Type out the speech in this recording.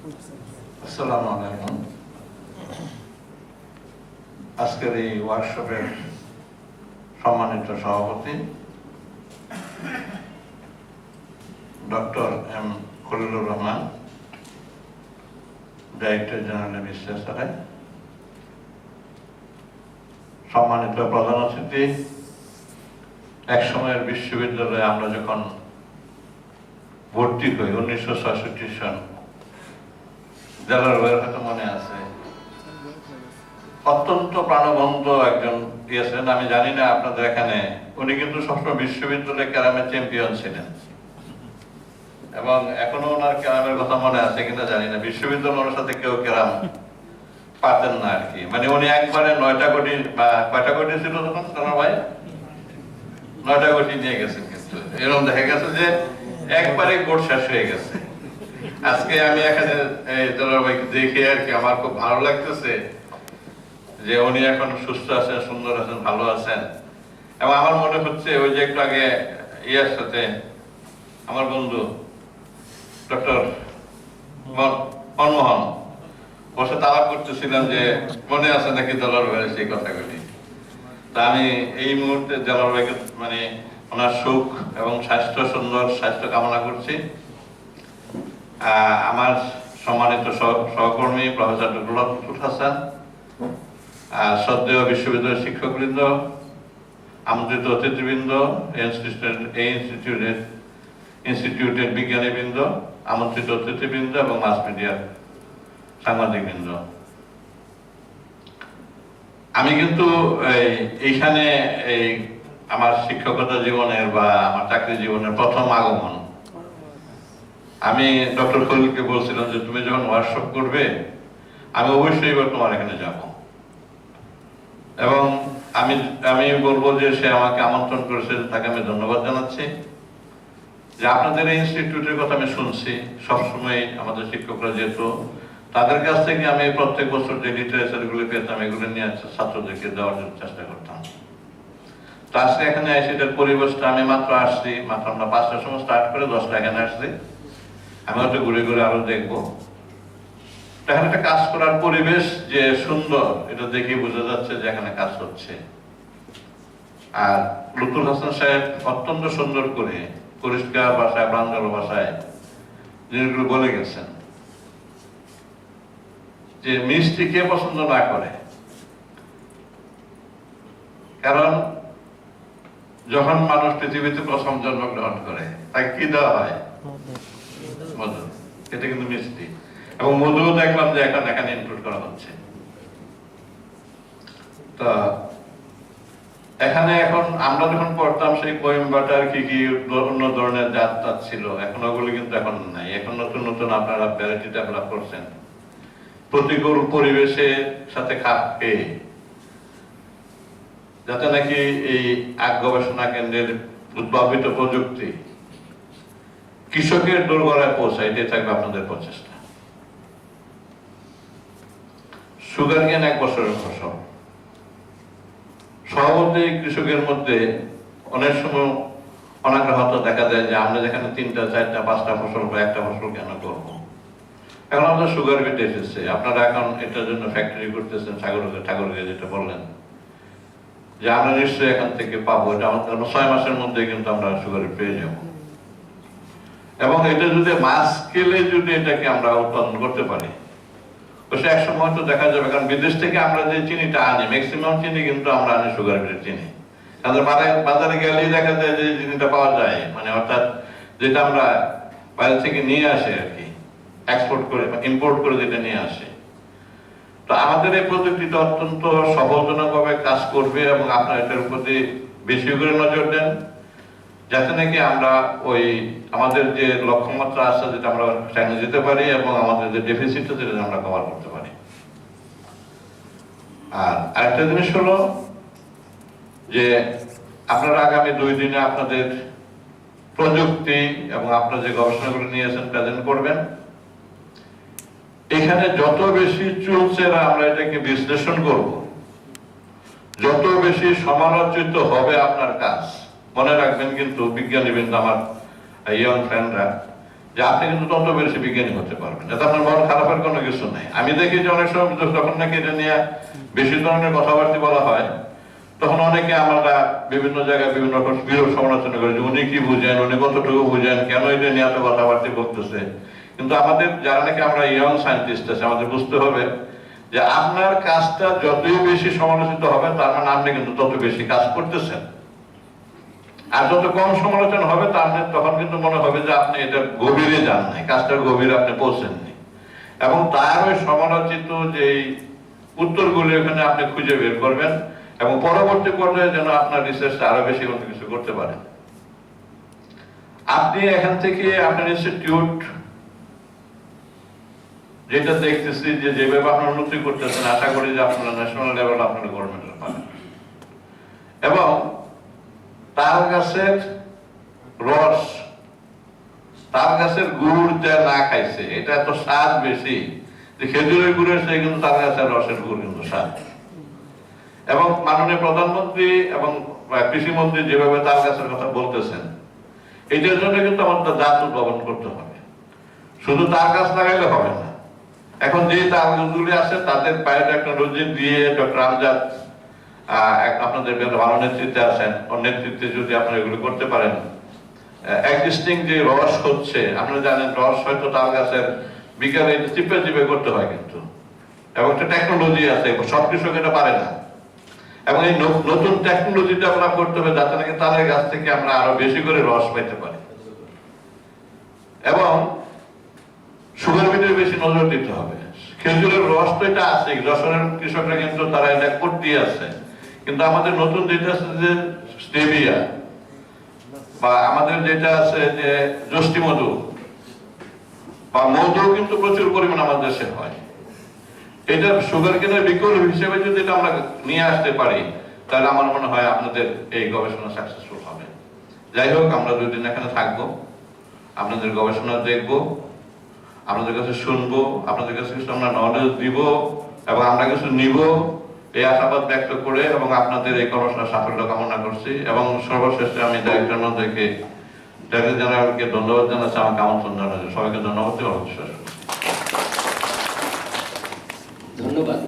আসসালামু আলাইকুম। আজকের এই ওয়ার্কশপের সম্মানিত সভাপতি doctor M Khalilur Rahman, director general বিশ্ববিদ্যালয়, সম্মানিত প্রধান অতিথি, এক সময়ের বিশ্ববিদ্যালয়ে আমরা যখন ভর্তি হই 1966 সন, জেলার হয়তো মনে আছে, অত্যন্ত প্রাণবন্ত একজন দিয়েছেন। আমি জানি না আপনাদের এখানে, উনি কিন্তু সবসময় বিশ্ববিদ্যালয়ে ক্যারামের চ্যাম্পিয়ন ছিলেন এবং এখনো ওনার ক্যারামের কথা মনে আছে কিনা জানি না। বিশ্ববিদ্যালয়ের সাথে কেউ ক্যারাম পারতেন না আর কি। মানে উনি একবারে 9টা কোটি বা কয়টা কোটি ছিল তখন সোনার ভাই, 9টা কোটি নিয়ে গেছেন। কিন্তু এরকম দেখা গেছে যে একবারে গোট শেষ হয়ে গেছে। আজকে আমি এখানে জলার ভাইকে দেখে আর কি আমার খুব ভালো লাগতেছে যে উনি এখন সুস্থ আছেন, সুন্দর আছেন, ভালো আছেন। এবং আমার মনে হচ্ছে ওই যে একটু আগে ইয়ার সাথে আমার বন্ধু ডক্টর মনমোহন বসে তালাপ করতেছিলাম যে মনে আছে নাকি জলার ভাইয়ের সেই কথাগুলি। তা আমি এই মুহূর্তে জলার ভাইকে মানে ওনার সুখ এবং স্বাস্থ্য, সুন্দর স্বাস্থ্য কামনা করছি। আমার সম্মানিত সহকর্মী প্রফেসর ডক্টর লুৎফুল হাসান, শ্রদ্ধেয় বিশ্ববিদ্যালয়ের শিক্ষকবৃন্দ, আমন্ত্রিত অতিথিবৃন্দ, ইনস্টিটিউটের বিজ্ঞানীবৃন্দ, আমন্ত্রিত অতিথিবৃন্দ এবং মাস মিডিয়ার সাংবাদিকবৃন্দ, আমি কিন্তু এইখানে এই আমার শিক্ষকতা জীবনের বা আমার চাকরি জীবনের প্রথম আগমন। আমি ডক্টর খলিলকে বলছিলাম যে তুমি যখন ওয়ার্কশপ করবে আমি অবশ্যই এবার তোমার এখানে যাব, এবং আমি বলবো যে সে আমাকে আমন্ত্রণ করেছে, তাকে আমি ধন্যবাদ জানাচ্ছি। যে আপনাদের এই ইনস্টিটিউটের কথা আমি শুনছি সবসময়, আমাদের শিক্ষকরা যেত, তাদের কাছ থেকে আমি প্রত্যেক বছর যে লিটারেচার গুলো পেতাম এগুলো নিয়ে ছাত্রদেরকে দেওয়ার জন্য চেষ্টা করতাম। তো আজকে এখানে এসে এটার পরিবেশটা, আমি মাত্র আসছি, মাত্র আমরা 5টার সময় স্টার্ট করে 10টা এখানে আসছি। আমি হয়তো ঘুরে ঘুরে আরো দেখবো। এখানে একটা কাজ করার পরিবেশ যে সুন্দর, এটা দেখে বোঝা যাচ্ছে যে এখানে কাজ হচ্ছে। আর লুৎফুল হাসান সাহেব অত্যন্ত সুন্দর করে পরিষ্কার ভাষায়, প্রাঞ্জল ভাষায় জিনিসগুলো বলে গেছেন যে মিষ্টি কে পছন্দ না করে। কারণ যখন মানুষ পৃথিবীতে প্রথম জন্মগ্রহণ করে তাকে কি দেওয়া হয়? মধু। এটা কিন্তু মিষ্টি, এবং মধু দেখলাম যে এখন এখানে ইনক্লুড করা হচ্ছে। তো এখানে এখন আমরা যখন পড়তাম সেই কোয়েম্বাটার কি কি অন্য ধরনের জাত ছিল, এখন ওগুলো কিন্তু এখন নাই। এখন নতুন নতুন আপনারা ভ্যারাইটি ডেভেলপ করছেন প্রতিকূল পরিবেশের সাথে খাপ পেয়ে, যাতে নাকি এই আখ গবেষণা কেন্দ্রের উদ্ভাবিত প্রযুক্তি কৃষকের দোরগোড়ায় পৌঁছায়। এটাই থাকবে আপনাদের প্রচেষ্টা। সুগার কেন 1 বছরের ফসল, স্বভাবতই কৃষকের মধ্যে অনেক সময় অনাগ্রহতা দেখা যায় যে আমরা যেখানে 3টা 4টা 5টা ফসল বা একটা ফসল কেন করবো। এখন আমাদের সুগার বিট এসেছে, আপনারা এখন এটার জন্য ফ্যাক্টরি করতেছেন ঠাকুরকে যেটা বললেন যে আমরা নিশ্চয়ই এখান থেকে পাবো। এটা আমাদের 6 মাসের মধ্যে কিন্তু আমরা সুগার পেয়ে যাবো। এবং এটা যদি মাস স্কেলে যদি এটাকে আমরা উৎপাদন করতে পারি, সে এক সময় তো দেখা যাবে। কারণ বিদেশ থেকে আমরা যে চিনিটা আনি, ম্যাক্সিমাম চিনি কিন্তু আমরা আনি সুগার বিটের চিনি। কারণ বাজারে গেলেই দেখা যায় যে চিনিটা পাওয়া যায়, মানে অর্থাৎ যেটা আমরা বাইরে থেকে নিয়ে আসে আর কি, এক্সপোর্ট করে বা ইম্পোর্ট করে যেটা নিয়ে আসে। তো আমাদের এই প্রযুক্তিটা অত্যন্ত সফলজনকভাবে কাজ করবে, এবং আপনারা এটার প্রতি বেশি করে নজর দেন, যাতে নাকি আমরা ওই আমাদের যে লক্ষ্যমাত্রা আছে যেটা আমরা সেখানে যেতে পারি, এবং আমাদের যে ডেফিসিটটা যেটা আমরা কভার করতে পারি। আর আরেকটা জিনিস হলো যে আপনারা আগামী 2 দিনে আপনাদের প্রযুক্তি এবং আপনারা যে গবেষণাগুলো নিয়েছেন প্রেজেন্ট করবেন। এখানে যত বেশি চুলচেরা আমরা এটাকে বিশ্লেষণ করব, যত বেশি সমালোচিত হবে আপনার কাজ। মনে রাখবেন কিন্তু বিজ্ঞানীবৃন্দ, আমার ইয়ং ফ্রেন্ডরা, যে আপনি কিন্তু তত বেশি বিজ্ঞানী হতে পারবেন, এতে আপনার মন খারাপের কোনো কিছু নেই। আমি দেখি যে অনেক সময় যখন নাকি এটা নিয়ে বেশি ধরনের কথাবার্তা বলা হয়, তখন অনেকে আমরা বিভিন্ন জায়গায় বিভিন্ন বিরূপ সমালোচনা করে যে উনি কি বুঝেন, উনি কতটুকু বুঝেন, কেন এটা নিয়ে এত কথাবার্তা করতেছে। কিন্তু আমাদের যারা নাকি আমরা ইয়ং সায়েন্টিস্ট আছে, আমাদের বুঝতে হবে যে আপনার কাজটা যতই বেশি সমালোচিত হবে তার মানে আপনি কিন্তু তত বেশি কাজ করতেছেন। আর যত কম সমালোচনা হবে তার মানে তখন কিন্তু মনে হবে যে আপনি এটা গভীরে যান নাই, কাজটার গভীরে আপনি পৌঁছেননি। এবং তার ওই সমালোচিত যে উত্তরগুলি এখানে আপনি খুঁজে বের করবেন এবং পরবর্তী পর্যায়ে যেন আপনার রিসার্চ আরো বেশি কিছু করতে পারেন। আপনি এখান থেকে আপনার ইনস্টিটিউট যেটা দেখতেছি যে যেভাবে আপনার উন্নতি করতেছেন, আশা করি যে আপনারা ন্যাশনাল লেভেল আপনারা গভর্নমেন্টের পাবেন। এবং তাল গাছের রস, তাল গাছের গুড় যা না খাইছে এটা এত স্বাদ বেশি যে খেজুরের গুড়ের চেয়ে কিন্তু তাল গাছের রসের গুড় কিন্তু স্বাদ। এবং মাননীয় প্রধানমন্ত্রী এবং কৃষিমন্ত্রী যেভাবে তাল গাছের কথা বলতেছেন, এটার জন্য কিন্তু আমাদের জাত উদ্ভাবন করতে হবে। শুধু তাল গাছ লাগাইলে হবে না। এখন যে তাল গাছগুলি আছে তাদের বায়োটেকনোলজি দিয়ে ডক্টর আমজাদ আপনাদের ভালো নেতৃত্বে আছেন, ওর নেতৃত্বে যদি আপনারা এগুলো করতে পারেন, এক্সিস্টিং যে রস হচ্ছে, আপনারা জানেন রস হয়তো তাল গাছের বিকালে চিপে চিপে করতে হয় কিন্তু, এবং একটা টেকনোলজি আছে, সব কৃষক এটা পারে না। এবং এই নতুন টেকনোলজিটা আমরা করতে হবে যাতে নাকি তালের গাছ থেকে আমরা আরো বেশি করে রস পাইতে পারি। এবং সুগার বিটের বেশি নজর দিতে হবে। খেজুরের রস তো এটা আছে, যশোরের কৃষকরা কিন্তু তারা এটা করতে আছে, কিন্তু আমাদের নতুন যেটা আছে যে স্টেভিয়া বা আমাদের যেটা আছে যে যষ্টি মধু বা মধু কিন্তু প্রচুর পরিমাণ আমাদের দেশে হয়। এটা সুগার কেনের বিকল্প হিসেবে যদি এটা আমরা নিয়ে আসতে পারি তাহলে আমার মনে হয় আপনাদের এই গবেষণা সাকসেসফুল হবে। যাই হোক, আমরা 2 দিন এখানে থাকবো, আপনাদের গবেষণা দেখবো, আপনাদের কাছে শুনবো, আপনাদের কাছে কিছু আমরা নলেজ দিব এবং আমরা কিছু নিব, এই আশাবাদ ব্যক্ত করে এবং আপনাদের এই গবেষণা সাফল্য কামনা করছি। এবং সর্বশেষে আমি ডাইরেক্টর জেনারেলকে ধন্যবাদ জানাচ্ছি, আমাকে আমন্ত্রণ জানাচ্ছি। সবাইকে ধন্যবাদ। ধন্যবাদ।